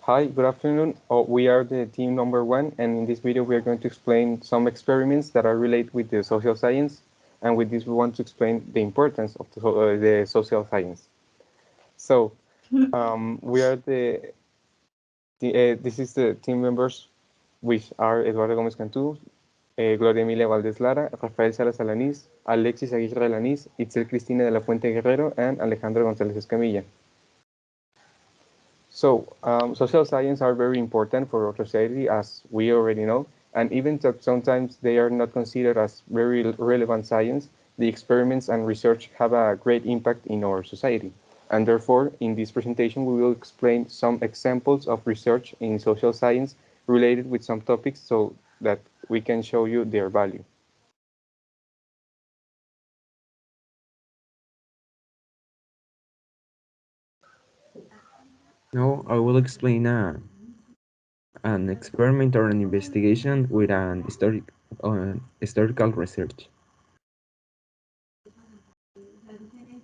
Hi, good afternoon. We are the team number 1, and in this video we are going to explain some experiments that are related with the social science, and with this we want to explain the importance of the social science. So, we are this is the team members, which are Eduardo Gómez Cantú, Gloria Emilia Valdés Lara, Rafael Salas Alanís, Alexis Aguirre Alanís, Itzel Cristina de la Fuente Guerrero, and Alejandro González Escamilla. So, social science are very important for our society, as we already know, and even though sometimes they are not considered as very relevant science, the experiments and research have a great impact in our society. And therefore, in this presentation, we will explain some examples of research in social science related with some topics so that we can show you their value. Now I will explain an experiment or an investigation with an historical research.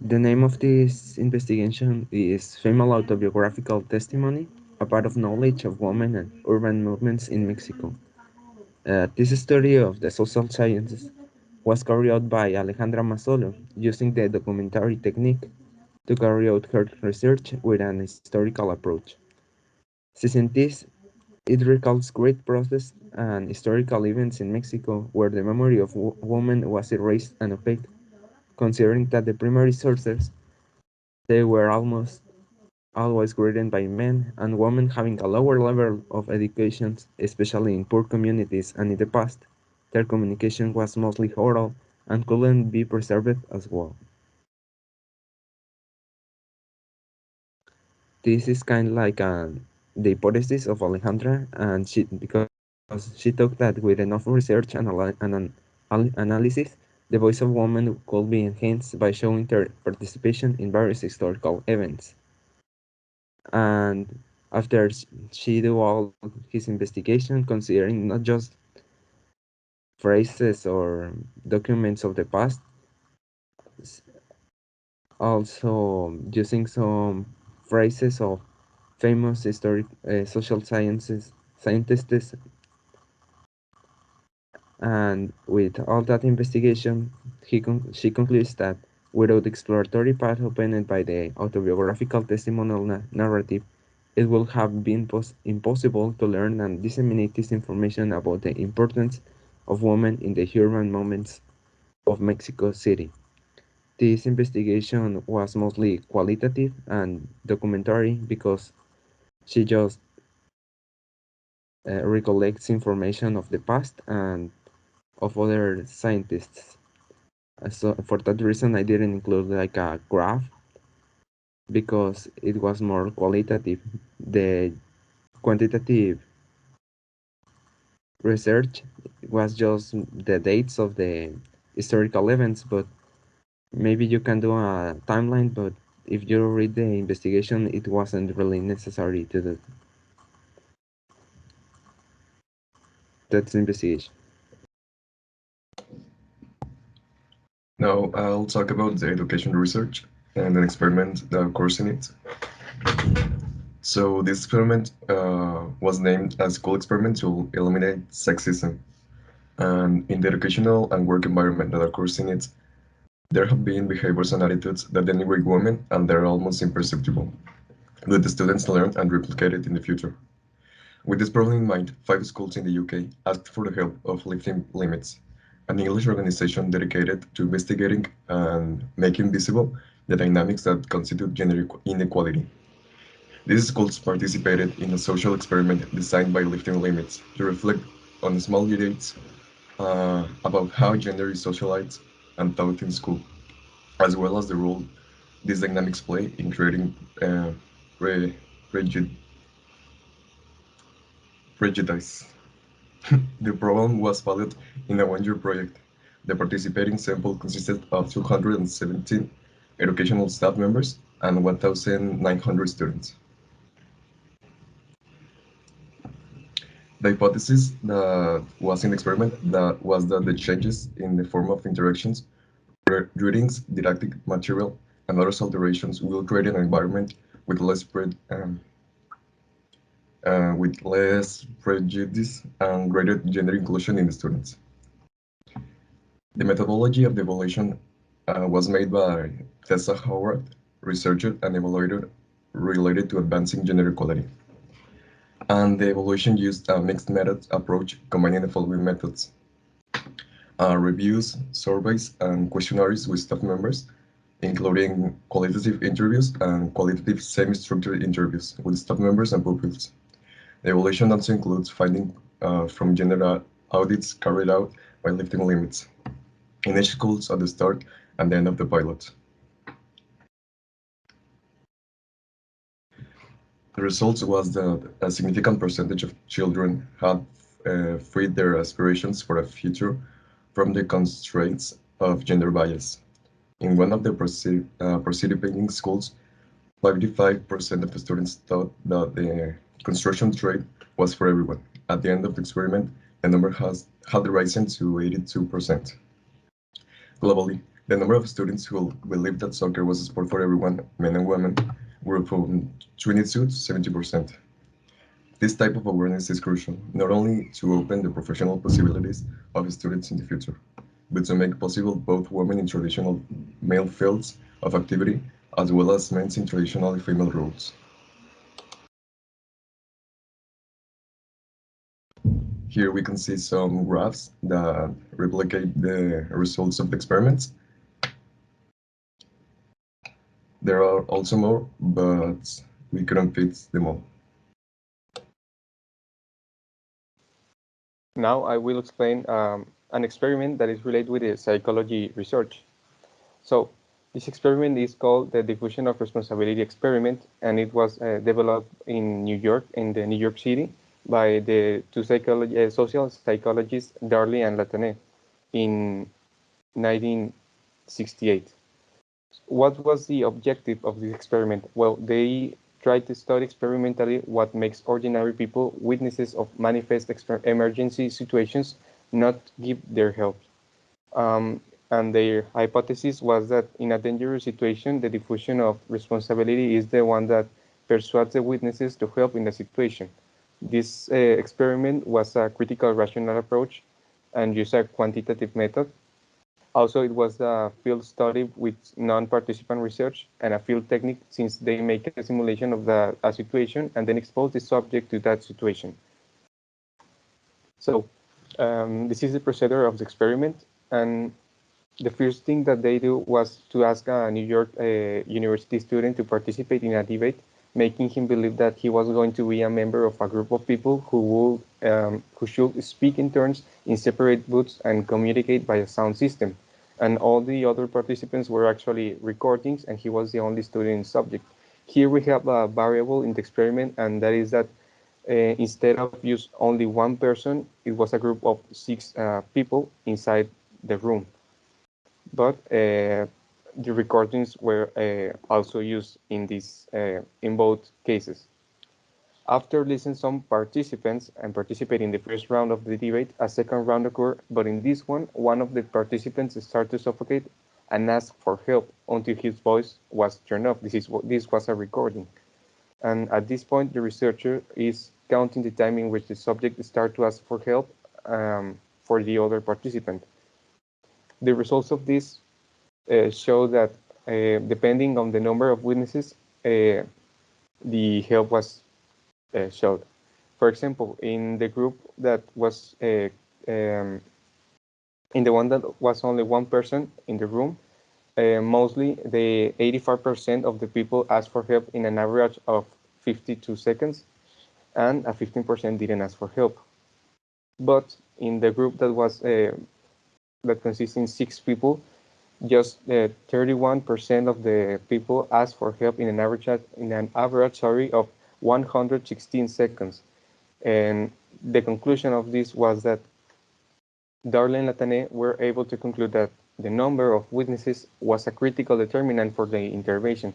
The name of this investigation is Female Autobiographical Testimony, a part of knowledge of women and urban movements in Mexico. This study of the social sciences was carried out by Alejandra Mazzolo using the documentary technique to carry out her research with an historical approach. Since this, it recalls great process and historical events in Mexico where the memory of women was erased and opaque, considering that the primary sources they were almost always written by men, and women having a lower level of education, especially in poor communities and in the past, their communication was mostly oral and couldn't be preserved as well. This is kind of like the hypothesis of Alejandra, and because she thought that with enough research analysis, the voice of women could be enhanced by showing their participation in various historical events. And after she do all his investigation, considering not just phrases or documents of the past, also using some phrases of famous social scientists, and with all that investigation, she concludes that without the exploratory path opened by the autobiographical testimonial narrative, it would have been impossible to learn and disseminate this information about the importance of women in the urban moments of Mexico City. This investigation was mostly qualitative and documentary because she just recollects information of the past and of other scientists. So for that reason, I didn't include like a graph because it was more qualitative. The quantitative research was just the dates of the historical events, but maybe you can do a timeline, but if you read the investigation, it wasn't really necessary to do. That's investigation. Now I'll talk about the education research and an experiment that occurs in it. So this experiment was named a school experiment to eliminate sexism. And in the educational and work environment that occurs in it, there have been behaviors and attitudes that denigrate women, and they're almost imperceptible. But the students learn and replicate it in the future. With this problem in mind, 5 schools in the UK asked for the help of Lifting Limits, an English organization dedicated to investigating and making visible the dynamics that constitute gender inequality. These schools participated in a social experiment designed by Lifting Limits to reflect on small details about how gender is socialized and taught in school, as well as the role these dynamics play in creating pre- prejud- prejudice. The program was valued in a one-year project. The participating sample consisted of 217 educational staff members and 1,900 students. The hypothesis that was in the experiment that was that the changes in the form of interactions, readings, didactic material, and other alterations will create an environment with less with less prejudice and greater gender inclusion in the students. The methodology of the evaluation was made by Tessa Howard, researcher and evaluator related to advancing gender equality. And the evaluation used a mixed method approach combining the following methods: reviews, surveys, and questionnaires with staff members, including qualitative interviews and qualitative semi-structured interviews with staff members and pupils. The evaluation also includes findings from gender audits carried out by lifting limits in each school at the start and the end of the pilot. The result was that a significant percentage of children had freed their aspirations for a future from the constraints of gender bias. In one of the participating schools, 55% of the students thought that the construction trade was for everyone. At the end of the experiment, the number had risen to 82%. Globally, the number of students who believed that soccer was a sport for everyone, men and women, grew from 22 to 70%. This type of awareness is crucial, not only to open the professional possibilities of students in the future, but to make possible both women in traditional male fields of activity as well as men in traditional female roles. Here we can see some graphs that replicate the results of the experiments. There are also more, but we couldn't fit them all. Now I will explain an experiment that is related with the psychology research. So this experiment is called the Diffusion of Responsibility Experiment, and it was developed in New York, in the New York City, by the two social psychologists, Darley and Latané, in 1968. What was the objective of this experiment? Well, they tried to study experimentally what makes ordinary people, witnesses of manifest emergency situations, not give their help. And their hypothesis was that in a dangerous situation, the diffusion of responsibility is the one that persuades the witnesses to help in the situation. This experiment was a critical rational approach and used a quantitative method. Also, it was a field study with non-participant research and a field technique, since they make a simulation of a situation and then expose the subject to that situation. So this is the procedure of the experiment, and the first thing that they do was to ask a New York university student to participate in a debate, making him believe that he was going to be a member of a group of people who should speak in turns in separate booths and communicate by a sound system. And all the other participants were actually recordings, and he was the only student subject. Here we have a variable in the experiment, and that is that instead of use only one person, it was a group of 6 people inside the room. But the recordings were also used in in both cases. After listening some participants and participating in the first round of the debate, a second round occurred, but in this one of the participants started to suffocate and asked for help until his voice was turned off. This was a recording. And at this point, the researcher is counting the time in which the subject started to ask for help for the other participant. The results of this show that depending on the number of witnesses, the help was showed. For example, in the group that was in the one that was only one person in the room, mostly the 85% of the people asked for help in an average of 52 seconds, and a 15% didn't ask for help. But in the group that was that consists in 6 people, just 31% of the people asked for help in an average of 116 seconds. And the conclusion of this was that Darley and Latané were able to conclude that the number of witnesses was a critical determinant for the intervention.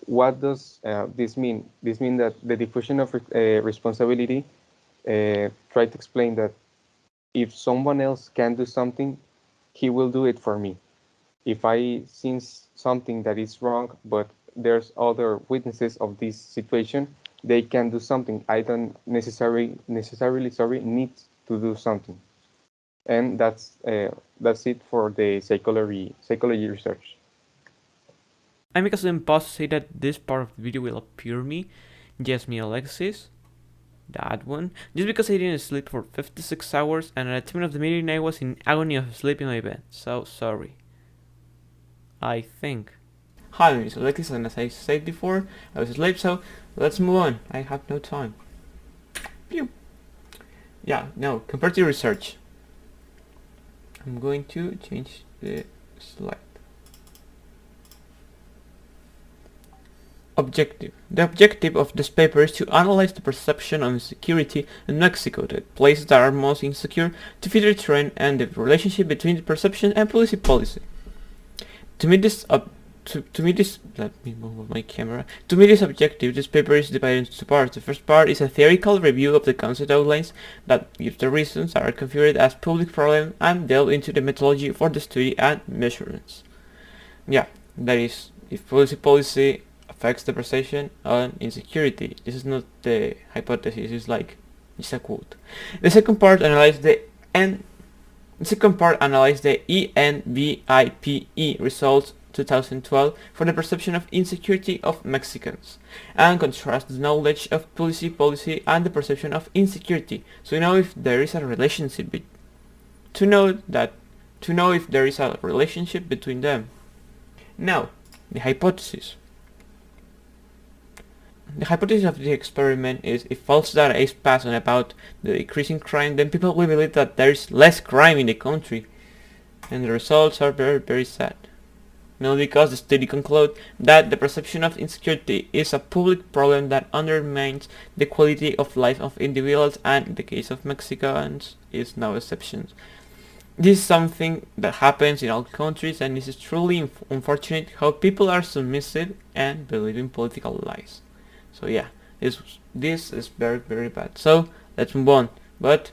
What does this mean? This means that the diffusion of responsibility tried to explain that if someone else can do something, he will do it for me. If I see something that is wrong, but there's other witnesses of this situation, they can do something. I don't necessarily need to do something. And that's it for the psychology research. I'm because I'm supposed to say that this part of the video will appear me, just me Alexis, that one, just because I didn't sleep for 56 hours and at the time of the meeting I was in agony of sleep in my bed, so sorry. I think. Hi, my name is Alexis, and as I said before, I was asleep, so let's move on. I have no time. Pew. Yeah, no, comparative research. I'm going to change the slide. Objective. The objective of this paper is to analyze the perception of insecurity in Mexico, the places that are most insecure, to fit the trend and the relationship between the perception and policy. To meet this let me move my camera. To meet this objective, this paper is divided into two parts. The first part is a theoretical review of the concept outlines that gives the reasons that are configured as public problem and delve into the methodology for the study and measurements. Yeah, that is, if policy affects the perception on insecurity. This is not the hypothesis, it's like, it's a quote. The second part analyzes the ENVIPE results 2012 for the perception of insecurity of Mexicans, and contrasts the knowledge of policy and the perception of insecurity, so you know if there is a relationship to know if there is a relationship between them. Now, the hypothesis. The hypothesis of the experiment is if false data is passed on about the decreasing crime, then people will believe that there is less crime in the country, and the results are very, very sad. Mainly because the study concludes that the perception of insecurity is a public problem that undermines the quality of life of individuals, and in the case of Mexicans is no exception. This is something that happens in all countries, and it is truly unfortunate how people are submissive and believe in political lies. So yeah, this is very, very bad. So let's move on, but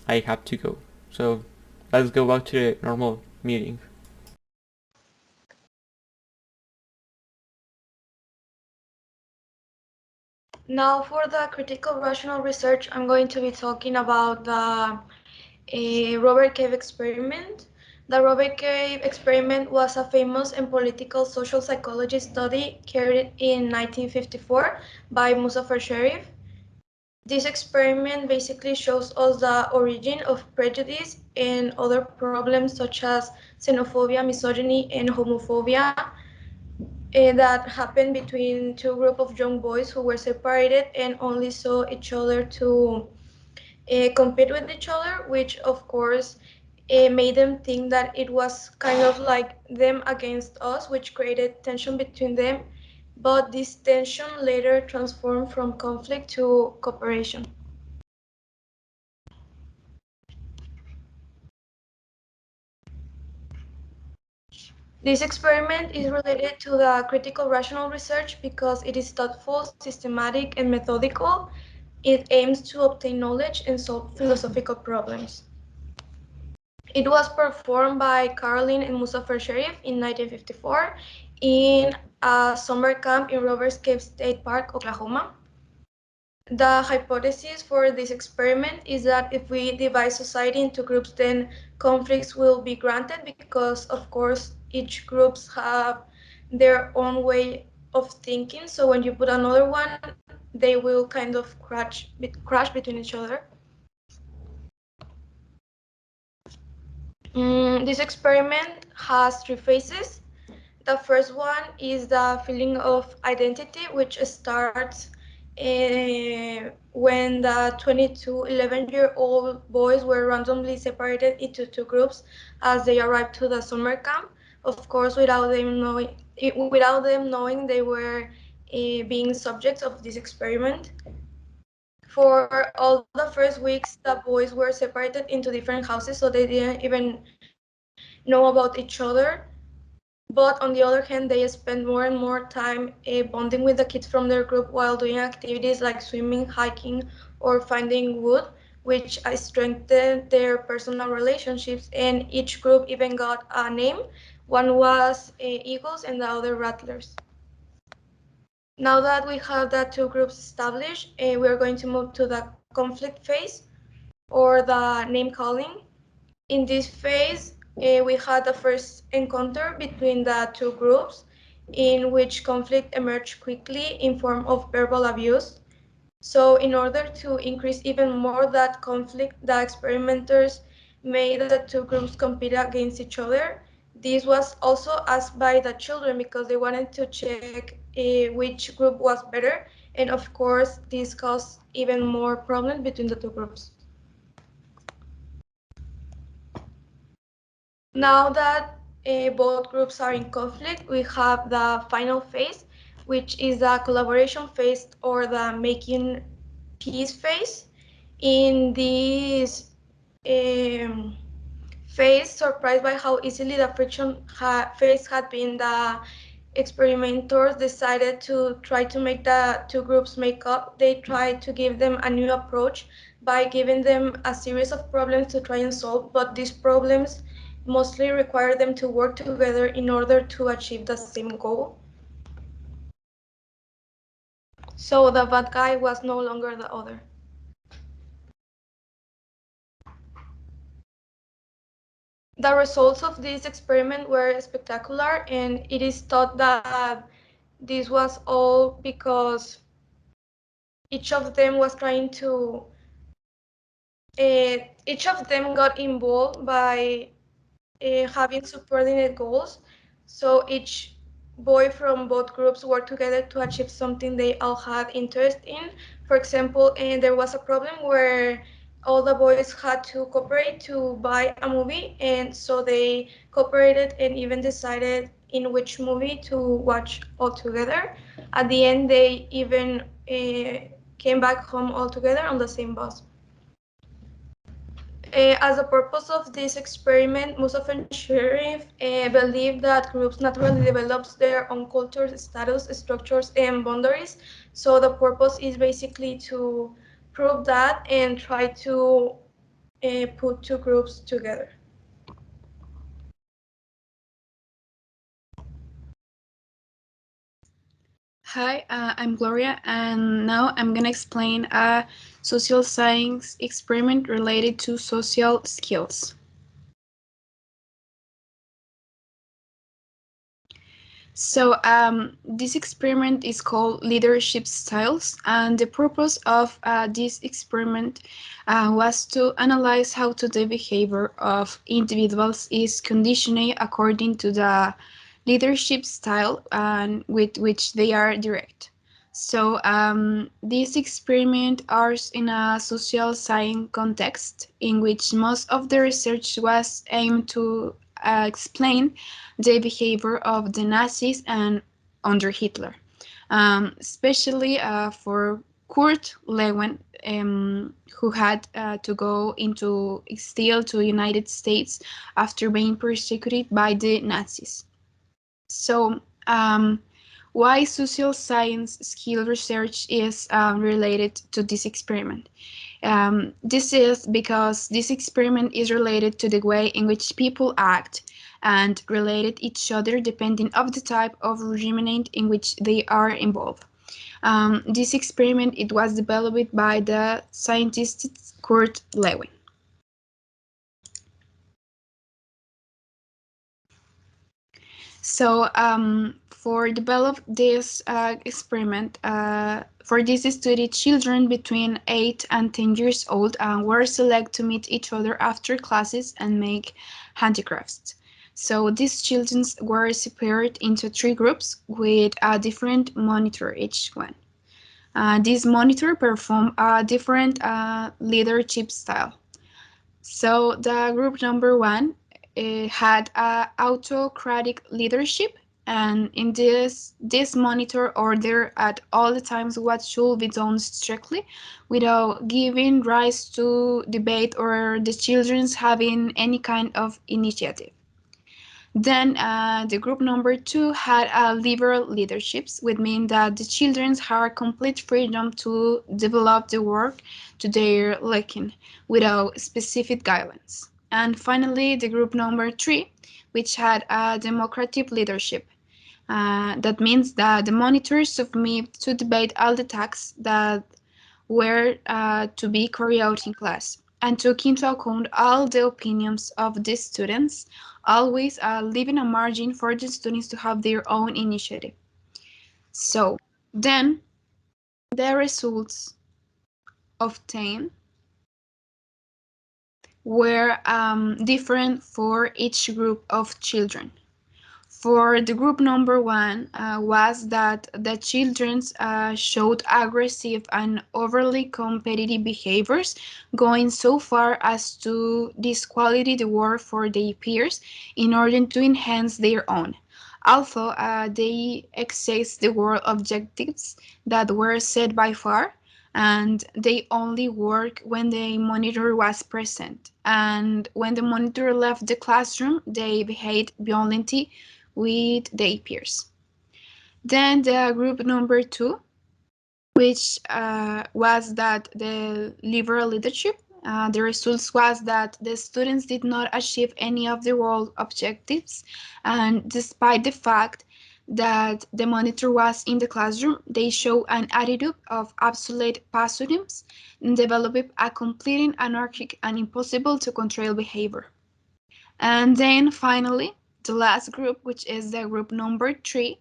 I have to go. So let's go back to the normal meeting. Now for the critical rational research, I'm going to be talking about the Robert Cave experiment. The Robert Cave experiment was a famous and political social psychology study carried in 1954 by Muzafer Sherif. This experiment basically shows us the origin of prejudice and other problems such as xenophobia, misogyny, and homophobia that happened between two groups of young boys who were separated and only saw each other to compete with each other, which of course made them think that it was kind of like them against us, which created tension between them. But this tension later transformed from conflict to cooperation. This experiment is related to the critical rational research because it is thoughtful, systematic, and methodical. It aims to obtain knowledge and solve philosophical problems. It was performed by Caroline and Muzafer Sherif in 1954 in a summer camp in Roberts Cave State Park, Oklahoma. The hypothesis for this experiment is that if we divide society into groups, then conflicts will be granted because, of course, each groups have their own way of thinking. So when you put another one, they will kind of crash between each other. This experiment has three phases. The first one is the feeling of identity, which starts when the 22 11-year-old boys were randomly separated into two groups as they arrived to the summer camp. Of course, without them knowing they were being subjects of this experiment. For all the first weeks, the boys were separated into different houses, so they didn't even know about each other. But on the other hand, they spend more and more time bonding with the kids from their group while doing activities like swimming, hiking, or finding wood, which strengthened their personal relationships. And each group even got a name. One was Eagles and the other Rattlers. Now that we have the two groups established, we are going to move to the conflict phase or the name calling. In this phase, we had the first encounter between the two groups in which conflict emerged quickly in form of verbal abuse. So in order to increase even more that conflict, the experimenters made the two groups compete against each other. This was also asked by the children because they wanted to check which group was better. And of course, this caused even more problems between the two groups. Now that both groups are in conflict, we have the final phase, which is the collaboration phase or the making peace phase. In this um, phase, surprised by how easily the friction phase had been, the experimenters decided to try to make the two groups make up. They tried to give them a new approach by giving them a series of problems to try and solve, but these problems mostly require them to work together in order to achieve the same goal. So the bad guy was no longer the other. The results of this experiment were spectacular, and it is thought that this was all because each of them was trying to each of them got involved by having subordinate goals. So each boy from both groups worked together to achieve something they all had interest in. For example, and there was a problem where all the boys had to cooperate to buy a movie, and so they cooperated and even decided in which movie to watch all together. At the end, they even came back home all together on the same bus. As the purpose of this experiment, Musaf and Sherif believe that groups naturally develops their own culture, status, structures, and boundaries. So the purpose is basically to prove that and try to put two groups together. Hi, I'm Gloria, and now I'm gonna explain a social science experiment related to social skills. So this experiment is called Leadership Styles, and the purpose of this experiment was to analyze how the behavior of individuals is conditioned according to the leadership style with which they are direct. So this experiment is in a social science context in which most of the research was aimed to explain the behavior of the Nazis and under Hitler, especially for Kurt Lewin, who had to go into exile to the United States after being persecuted by the Nazis. So, why social science skill research is related to this experiment? This is because this experiment is related to the way in which people act and related each other depending of the type of regime in which they are involved. This experiment it was developed by the scientist Kurt Lewin. So for develop this experiment, for this study, children between 8 and 10 years old were selected to meet each other after classes and make handicrafts. So these children were separated into 3 groups with a different monitor each one. This monitor performed a different leadership style. So the group number 1 had autocratic leadership, and in this monitor order at all the times what should be done strictly without giving rise to debate or the children's having any kind of initiative. Then the group number 2 had a liberal leaderships, which means that the children had complete freedom to develop the work to their liking without specific guidelines. And finally, the group number 3, which had a democratic leadership. That means that the monitors submit to debate all the tasks that were to be carried out in class and took into account all the opinions of the students, always leaving a margin for the students to have their own initiative. So then the results obtained were different for each group of children. For the group number one was that the children showed aggressive and overly competitive behaviors, going so far as to disqualify the work for their peers in order to enhance their own. Although they accessed the work objectives that were set by far, and they only work when the monitor was present. And when the monitor left the classroom, they behaved violently with their peers. Then the group number two, which was that the liberal leadership, the results was that the students did not achieve any of the world objectives, and despite the fact that the monitor was in the classroom, they show an attitude of absolute passiveness and developed a completely anarchic and impossible to control behavior. And then finally, the last group, which is the group number three,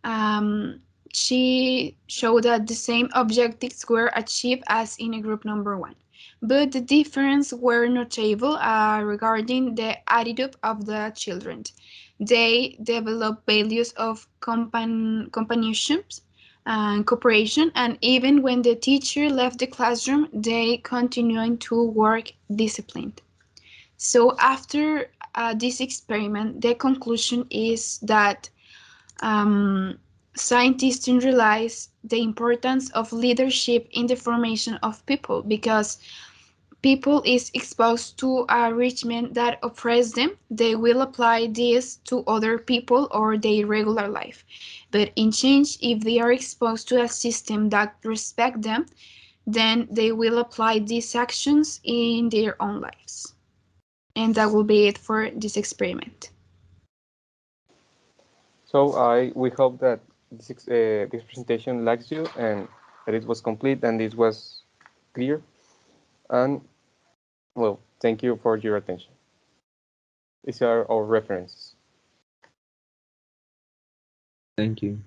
um, she showed that the same objectives were achieved as in a group number one, but the difference were notable regarding the attitude of the children. They developed values of companionship and cooperation, and even when the teacher left the classroom, they continued to work disciplined. So after this experiment, the conclusion is that um, scientists realize the importance of leadership in the formation of people because people is exposed to a enrichment that oppress them, they will apply this to other people or their regular life. But in change, if they are exposed to a system that respect them, then they will apply these actions in their own lives. And that will be it for this experiment. So we hope that this presentation likes you and that it was complete and this was clear. And well, thank you for your attention. These are our references. Thank you.